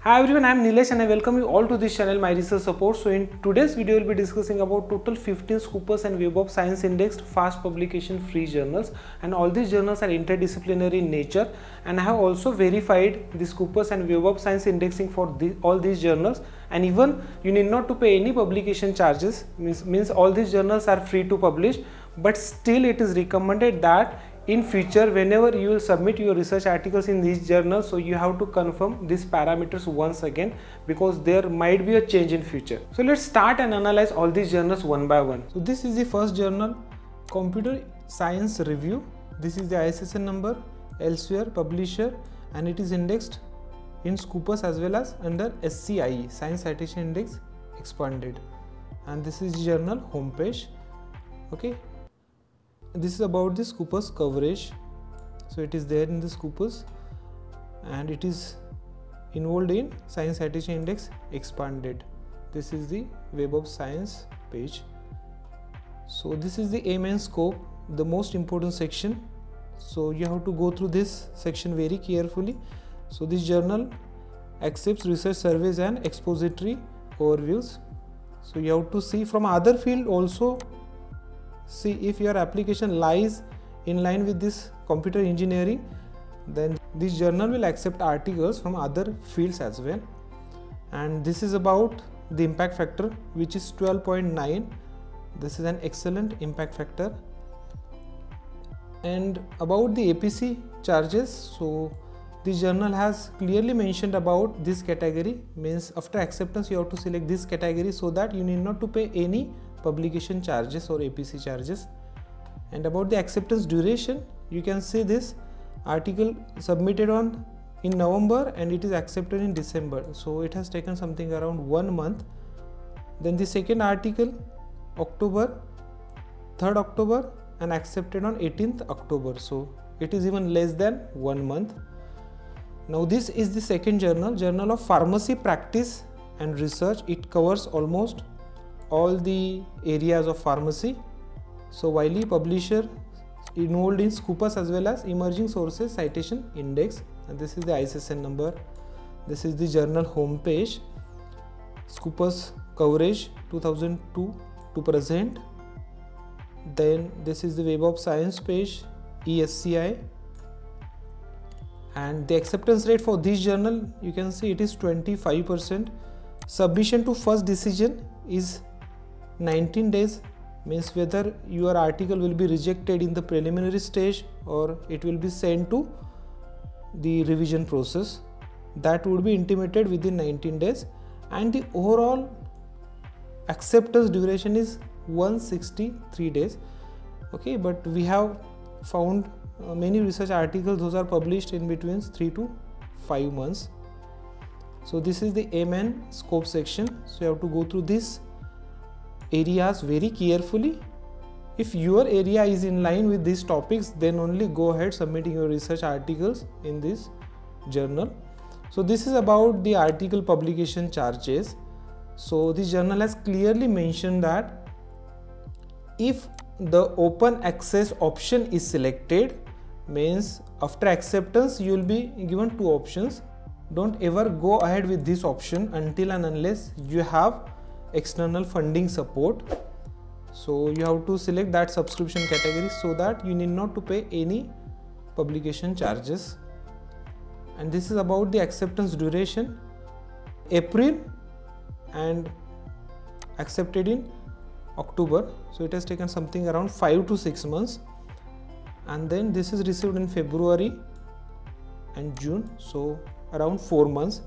Hi everyone, I am Nilesh and I welcome you all to this channel, My Research Support. So in today's video, we'll be discussing about total 15 Scopus and Web of Science indexed fast publication free journals, and all these journals are interdisciplinary in nature, and I have also verified the Scopus and Web of Science indexing for all these journals, and even you need not to pay any publication charges, means all these journals are free to publish, but still it is recommended that in future whenever you will submit your research articles in these journals, so you have to confirm these parameters once again, because there might be a change in future. So let's start and analyze all these journals one by one. So this is the first journal, Computer Science Review. This is the ISSN number, elsewhere, publisher, and it is indexed in Scopus as well as under SCIE, Science Citation Index Expanded, and this is the journal homepage. Okay, this is about the Scopus coverage. So it is there in the Scopus and it is involved in Science Citation Index Expanded. This is the Web of Science page. So this is the aim and scope, the most important section. So you have to go through this section very carefully. So this journal accepts research surveys and expository overviews. So you have to see from other field also. See if your application lies in line with this computer engineering, then this journal will accept articles from other fields as well. And this is about the impact factor, which is 12.9. This is an excellent impact factor. And about the APC charges, so this journal has clearly mentioned about this category, means after acceptance you have to select this category, so that you need not to pay any publication charges or APC charges. And about the acceptance duration, you can see this article submitted in November and it is accepted in December, so it has taken something around 1 month. Then the second article, October, 3rd October, and accepted on 18th October, so it is even less than 1 month. Now this is the second journal, Journal of Pharmacy Practice and Research. It covers almost all the areas of pharmacy. So Wiley, publisher, involved in Scopus as well as Emerging Sources Citation Index, and this is the ISSN number. This is the journal homepage, Scopus coverage 2002 to present. Then this is the Web of Science page, ESCI, and the acceptance rate for this journal, you can see it is 25%. Submission to first decision is 19 days, means whether your article will be rejected in the preliminary stage or it will be sent to the revision process, that would be intimated within 19 days. And the overall acceptance duration is 163 days. Okay, but we have found many research articles, those are published in between 3 to 5 months. So this is the aim and scope section, so you have to go through this areas very carefully. If your area is in line with these topics, then only go ahead submitting your research articles in this journal. So this is about the article publication charges. So this journal has clearly mentioned that if the open access option is selected, means after acceptance you will be given two options. Don't ever go ahead with this option until and unless you have external funding support. So you have to select that subscription category, so that you need not to pay any publication charges. And this is about the acceptance duration, April, and accepted in October, so it has taken something around 5 to 6 months. And then this is received in February and June, so around 4 months.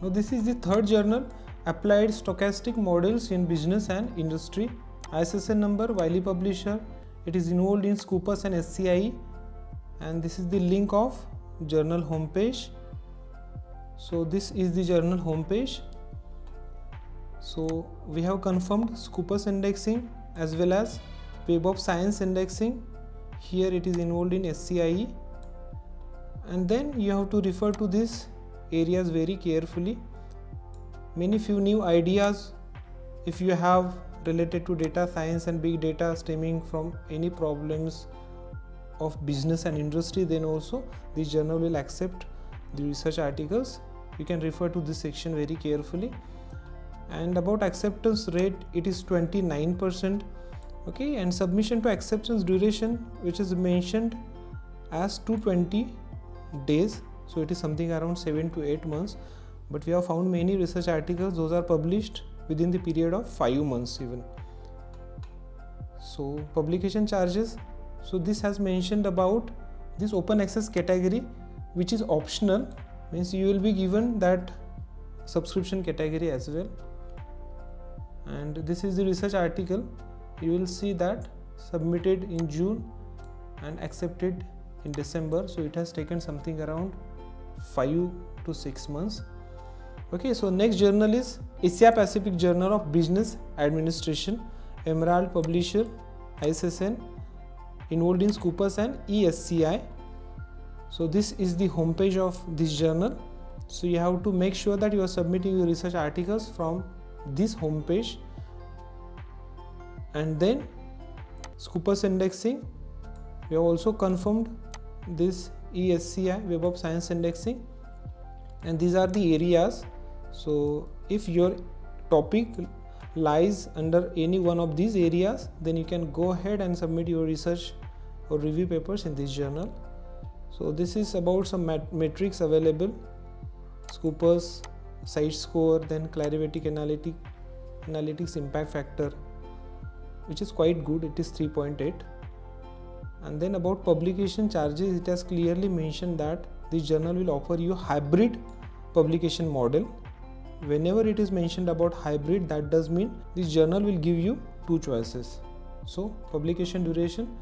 Now this is the third journal, Applied Stochastic Models in Business and Industry, ISSN number, Wiley, publisher. It is involved in Scopus and SCIE, and this is the link of journal homepage. So this is the journal homepage. So we have confirmed Scopus indexing as well as Web of Science indexing. Here it is involved in SCIE, and then you have to refer to these areas very carefully. Many few new ideas if you have related to data science and big data stemming from any problems of business and industry, then also this journal will accept the research articles You can refer to this section very carefully. And about acceptance rate, it is 29%. Okay, and submission to acceptance duration, which is mentioned as 220 days, so it is something around 7 to 8 months, but we have found many research articles those are published within the period of 5 months even. So publication charges, so this has mentioned about this open access category, which is optional, means you will be given that subscription category as well. And this is the research article. You will see that submitted in June and accepted in December, so it has taken something around 5 to 6 months. Okay, so next journal is Asia Pacific Journal of Business Administration, Emerald Publisher, ISSN, involved in Scopus and ESCI. So this is the homepage of this journal. So you have to make sure that you are submitting your research articles from this homepage. And then Scopus indexing, we have also confirmed this ESCI, Web of Science indexing, and these are the areas. So if your topic lies under any one of these areas, then you can go ahead and submit your research or review papers in this journal. So this is about some metrics available: Scopus, site score, then Clarivatic analytics impact factor, which is quite good, it is 3.8. And then about publication charges, it has clearly mentioned that this journal will offer you hybrid publication model. Whenever it is mentioned about hybrid, that does mean this journal will give you two choices. So publication duration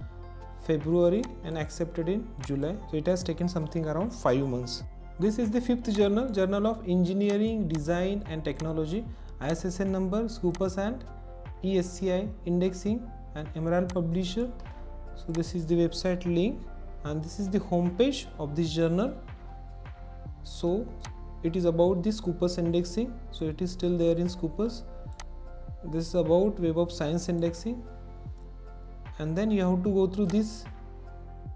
February and accepted in July, so it has taken something around 5 months. This is the fifth journal, Journal of Engineering, Design and Technology, ISSN number, Scopus and ESCI indexing, and Emerald Publisher. So this is the website link, and this is the homepage of this journal. So it is about the Scopus indexing, so it is still there in Scopus. This is about Web of Science indexing, and then you have to go through this.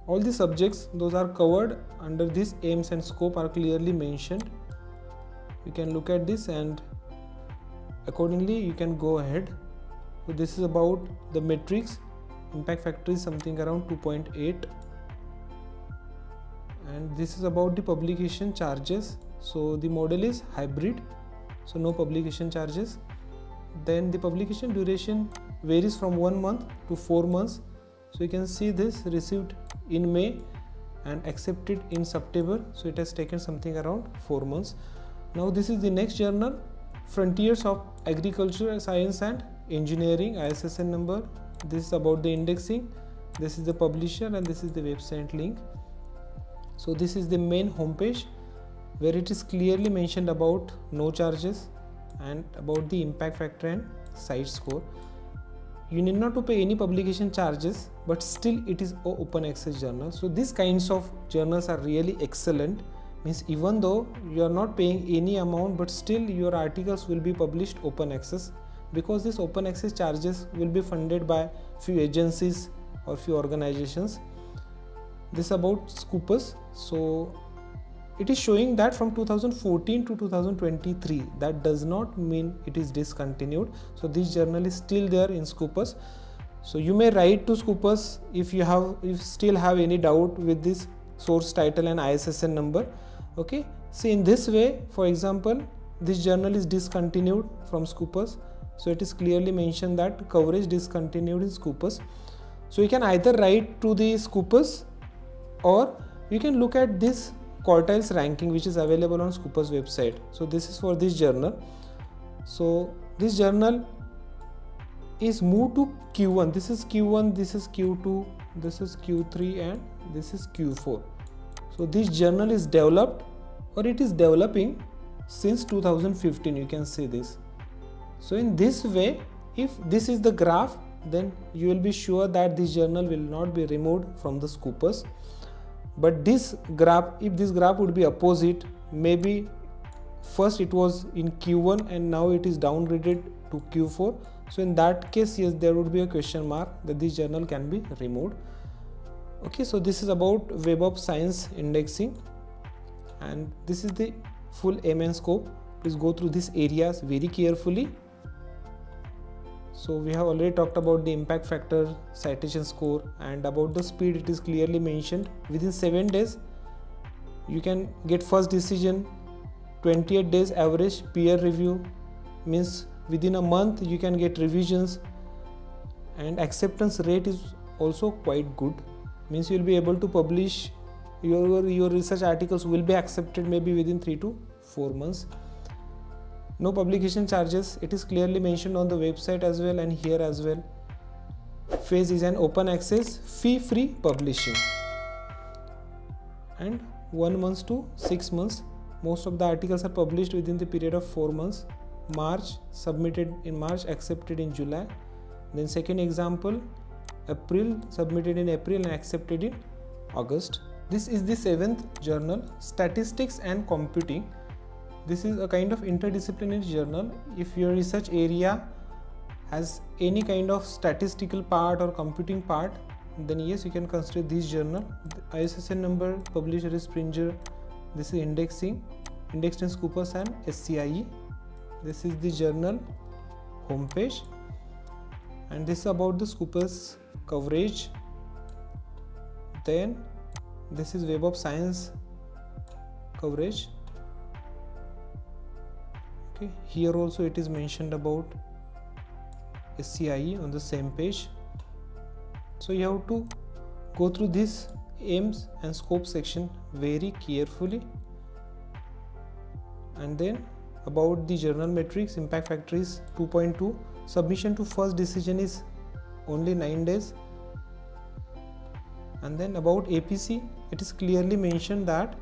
All the subjects those are covered under this aims and scope are clearly mentioned. You can look at this and accordingly you can go ahead. So this is about the metrics. Impact factor is something around 2.8, and this is about the publication charges. So the model is hybrid, so no publication charges. Then the publication duration varies from 1 month to 4 months. So you can see this received in May and accepted in September, so it has taken something around 4 months. Now this is the next journal, Frontiers of Agriculture, Science and Engineering, ISSN number. This is about the indexing, this is the publisher, and this is the website link. So this is the main homepage where it is clearly mentioned about no charges and about the impact factor and site score. You need not to pay any publication charges, but still it is an open access journal. So these kinds of journals are really excellent, means even though you are not paying any amount, but still your articles will be published open access, because this open access charges will be funded by few agencies or few organizations. This is about Scopus. So it is showing that from 2014 to 2023, that does not mean it is discontinued. So this journal is still there in Scopus. So you may write to Scopus if you still have any doubt with this source title and ISSN number. Okay, see, in this way, for example, this journal is discontinued from Scopus, so it is clearly mentioned that coverage discontinued in Scopus. So you can either write to the Scopus, or you can look at this quartiles ranking which is available on Scopus website. So this is for this journal. So this journal is moved to Q1. This is Q1, this is Q2, this is Q3, and this is Q4. So this journal is developed, or it is developing since 2015. You can see this. So in this way, if this is the graph, then you will be sure that this journal will not be removed from the Scopus. But this graph, if this graph would be opposite, maybe first it was in Q1 and now it is downgraded to Q4. So in that case, yes, there would be a question mark that this journal can be removed. Okay, so this is about Web of Science indexing, and this is the full aim and scope. Please go through these areas very carefully. So we have already talked about the impact factor, citation score, and about the speed. It is clearly mentioned within 7 days you can get first decision, 28 days average peer review, means within a month you can get revisions, and acceptance rate is also quite good, means you will be able to publish your research articles will be accepted maybe within 3 to 4 months. No publication charges, it is clearly mentioned on the website as well and here as well. Phase is an open access fee-free publishing, and 1 month to 6 months. Most of the articles are published within the period of 4 months. March, submitted in March, accepted in July. Then second example, April, submitted in April and accepted in August. This is the 7th journal, Statistics and Computing. This is a kind of interdisciplinary journal. If your research area has any kind of statistical part or computing part, then yes, you can consider this journal. The ISSN number, publisher is Springer. This is indexing, indexed in Scopus and SCIE. This is the journal homepage, and this is about the Scopus coverage. Then this is Web of Science coverage. Okay, here also it is mentioned about SCIE on the same page. So you have to go through this aims and scope section very carefully. And then about the journal metrics, impact factor is 2.2. Submission to first decision is only 9 days. And then about APC, it is clearly mentioned that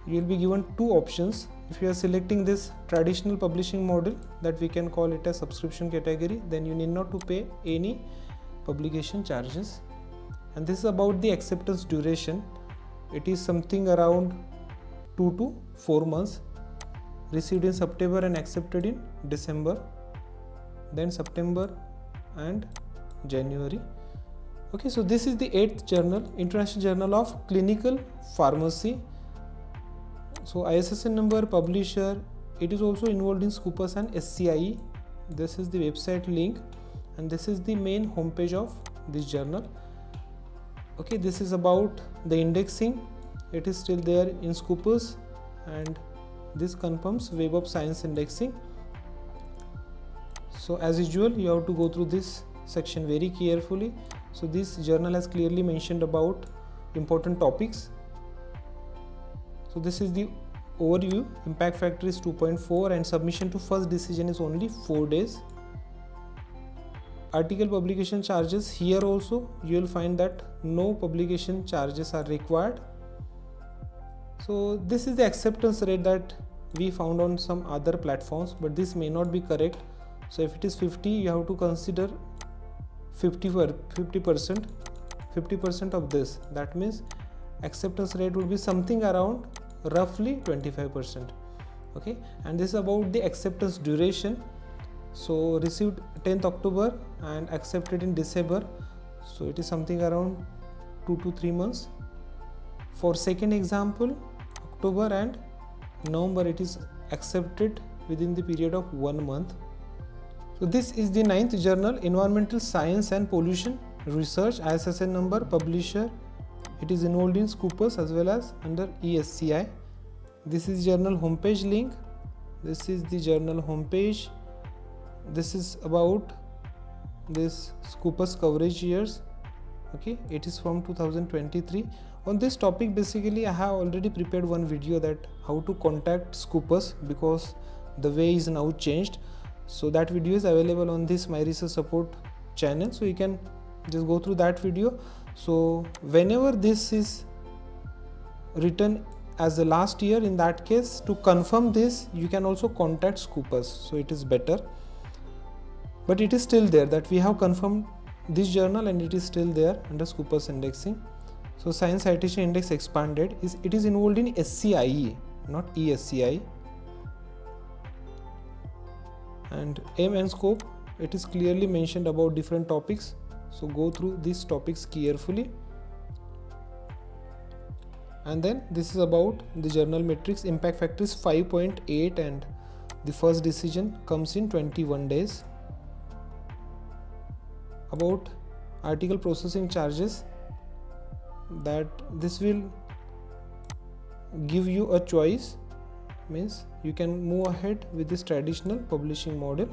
you will be given 2 options. If you are selecting this traditional publishing model, that we can call it a subscription category, then you need not to pay any publication charges. And this is about the acceptance duration. It is something around 2 to 4 months. Received in September and accepted in December, then September and January. Okay, so this is the 8th journal, International Journal of Clinical Pharmacy. So ISSN number, publisher, it is also involved in Scopus and SCIE. This is the website link, and this is the main homepage of this journal. Okay, this is about the indexing. It is still there in Scopus, and this confirms Web of Science indexing. So as usual, you have to go through this section very carefully. So this journal has clearly mentioned about important topics. So this is the overview. Impact factor is 2.4 and submission to first decision is only 4 days. Article publication charges, here also you will find that no publication charges are required. So this is the acceptance rate that we found on some other platforms, but this may not be correct. So if it is 50, you have to consider 50% of this. That means acceptance rate would be something around roughly 25%. Okay, and this is about the acceptance duration. So received 10th October and accepted in December, so it is something around 2 to 3 months. For second example, October and November, it is accepted within the period of 1 month. So this is the 9th journal, Environmental Science and Pollution Research, ISSN number, publisher, it is involved in Scopus as well as under ESCI. This is journal homepage link. This is the journal homepage. This is about this Scopus coverage years. Okay, it is from 2023. On this topic, basically I have already prepared one video that how to contact Scopus, because the way is now changed. So that video is available on this My Research Support channel, so you can just go through that video. So whenever this is written as the last year, in that case, to confirm this you can also contact Scopus, so it is better. But it is still there that we have confirmed this journal and it is still there under Scopus indexing. So Science Citation Index expanded, it is involved in SCIE, not ESCI. And aim and scope, it is clearly mentioned about different topics. So go through these topics carefully. And then this is about the journal metrics. Impact factor is 5.8 and the first decision comes in 21 days. About article processing charges, that this will give you a choice, means you can move ahead with this traditional publishing model.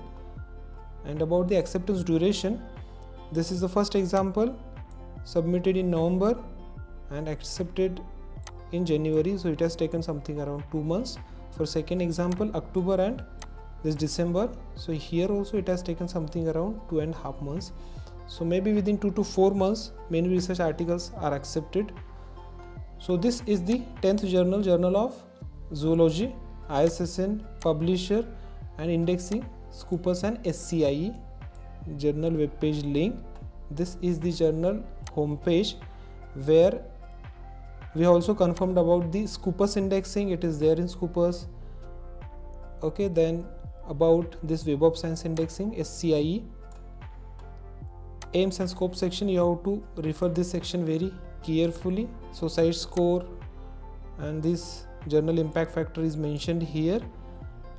And about the acceptance duration, this is the first example, submitted in November and accepted in January, so it has taken something around 2 months. For second example, October and this December, so here also it has taken something around 2.5 months. So maybe within 2 to 4 months many research articles are accepted. So this is the 10th journal, Journal of Zoology, ISSN, Publisher and Indexing, Scopus and SCIE. Journal web page link. This is the journal homepage where we also confirmed about the Scopus indexing. It is there in Scopus. Okay, then about this Web of Science indexing, SCIE. Aims and scope section, you have to refer this section very carefully. So site score and this journal impact factor is mentioned here.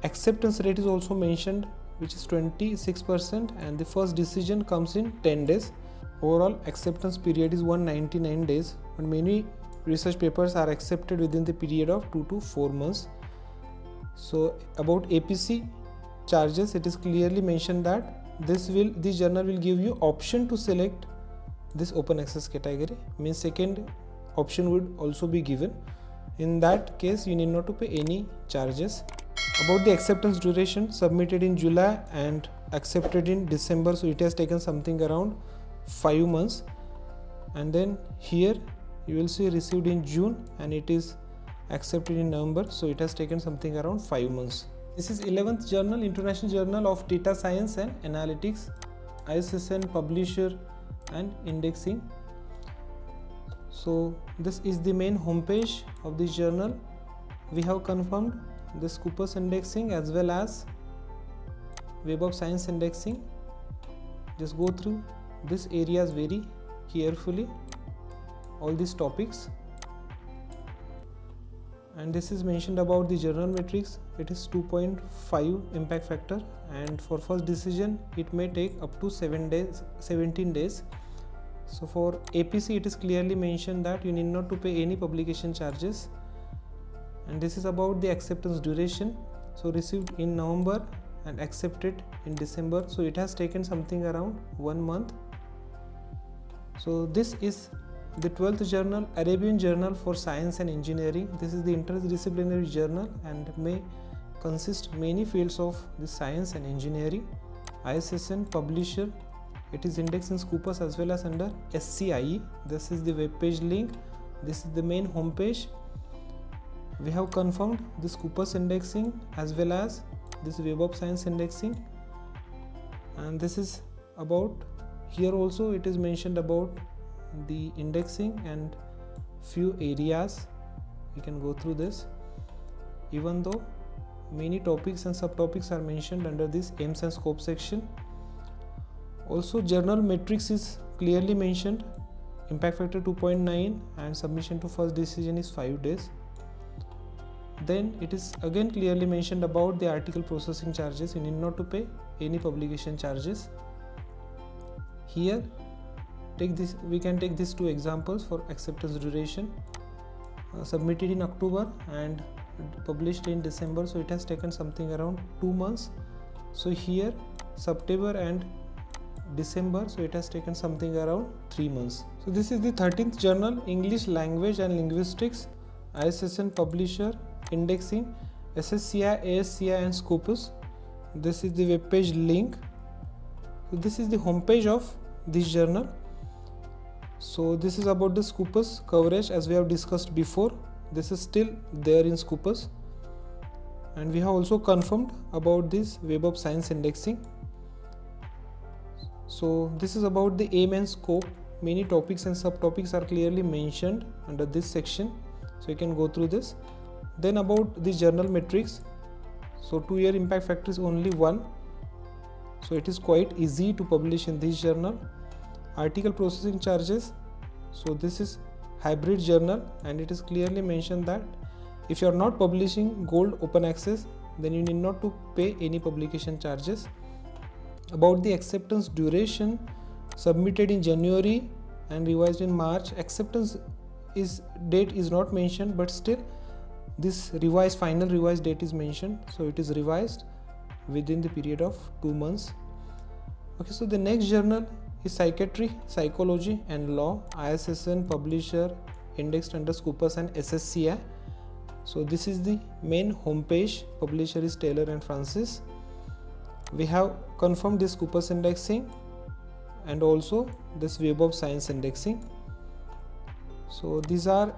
Acceptance rate is also mentioned, which is 26%, and the first decision comes in 10 days. Overall acceptance period is 199 days, but many research papers are accepted within the period of 2 to 4 months. So about APC charges, it is clearly mentioned that this journal will give you option to select this open access category, means second option would also be given. In that case you need not to pay any charges. About the acceptance duration, submitted in July and accepted in December, so it has taken something around 5 months. And then here you will see received in June and it is accepted in November, so it has taken something around 5 months. This is 11th journal, International Journal of Data Science and Analytics, ISSN, Publisher and Indexing. So this is the main homepage of this journal. We have confirmed the Scopus indexing as well as Web of Science indexing. Just go through these areas very carefully, all these topics. And this is mentioned about the journal metrics. It is 2.5 impact factor, and for first decision it may take up to 17 days. So for APC it is clearly mentioned that you need not to pay any publication charges. And this is about the acceptance duration, so received in November and accepted in December, so it has taken something around 1 month. So this is the 12th journal, Arabian Journal for Science and Engineering. This is the interdisciplinary journal and may consist many fields of the science and engineering. ISSN, Publisher, it is indexed in Scopus as well as under SCIE. This is the web page link. This is the main homepage. We have confirmed the Scopus indexing as well as this Web of Science indexing, and this is about, here also it is mentioned about the indexing and few areas. You can go through this, even though many topics and subtopics are mentioned under this aims and scope section. Also journal metrics is clearly mentioned, impact factor 2.9 and submission to first decision is 5 days. Then it is again clearly mentioned about the article processing charges. You need not to pay any publication charges. Here we can take these two examples for acceptance duration. Submitted in October and published in December, so it has taken something around 2 months. So here September and December, so it has taken something around 3 months. So this is the 13th journal, English Language and Linguistics, ISSN, Publisher, Indexing, SSCI, ASCI and Scopus. This is the web page link. So this is the homepage of this journal. So this is about the Scopus coverage as we have discussed before. This is still there in Scopus, and we have also confirmed about this Web of Science indexing. So this is about the aim and scope. Many topics and subtopics are clearly mentioned under this section, so you can go through this. Then about the journal metrics, so 2-year impact factor is only 1, so it is quite easy to publish in this journal. Article processing charges, so this is hybrid journal, and it is clearly mentioned that if you are not publishing gold open access, then you need not to pay any publication charges. About the acceptance duration, submitted in January and revised in March. Acceptance date is not mentioned, but still this final revised date is mentioned, so it is revised within the period of 2 months. Okay, so the next journal is Psychiatry, Psychology and Law, ISSN publisher, indexed under Scopus and SSCI. So this is the main homepage. Publisher is Taylor and Francis. We have confirmed this Scopus indexing and also this Web of Science indexing. So these are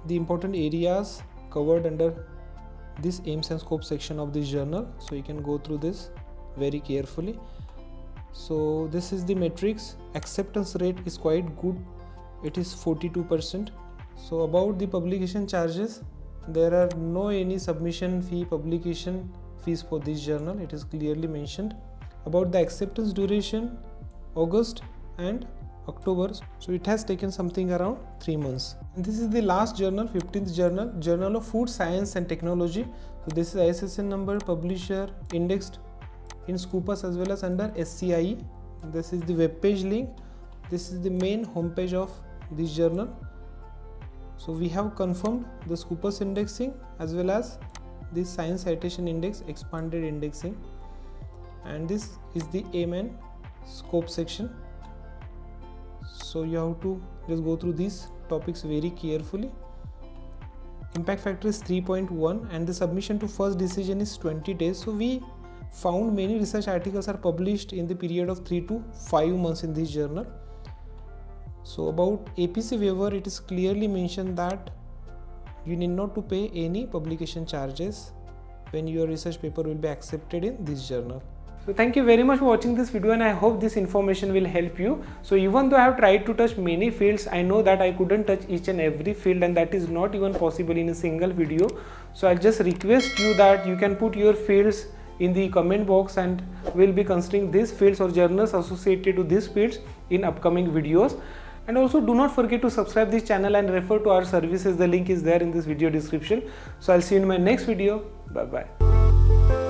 the important areas covered under this aims and scope section of this journal, so you can go through this very carefully. So this is the metrics. Acceptance rate is quite good, it is 42%. So about the publication charges, there are no any submission fee, publication fees for this journal, it is clearly mentioned. About the acceptance duration, August and October, so it has taken something around 3 months. And this is the last journal, 15th journal, Journal of Food Science and Technology. So this is ISSN number, publisher, indexed in Scopus as well as under SCIE. This is the web page link. This is the main homepage of this journal. So we have confirmed the Scopus indexing as well as the Science Citation Index expanded indexing, and this is the aim and scope section. So you have to just go through these topics very carefully. Impact factor is 3.1 and the submission to first decision is 20 days. So we found many research articles are published in the period of 3 to 5 months in this journal. So about APC waiver, it is clearly mentioned that you need not to pay any publication charges when your research paper will be accepted in this journal. So thank you very much for watching this video, and I hope this information will help you. So even though I have tried to touch many fields, I know that I couldn't touch each and every field, and that is not even possible in a single video. So I'll just request you that you can put your fields in the comment box, and we'll be considering these fields or journals associated to these fields in upcoming videos. And also do not forget to subscribe this channel and refer to our services. The link is there in this video description. So I'll see you in my next video. Bye bye.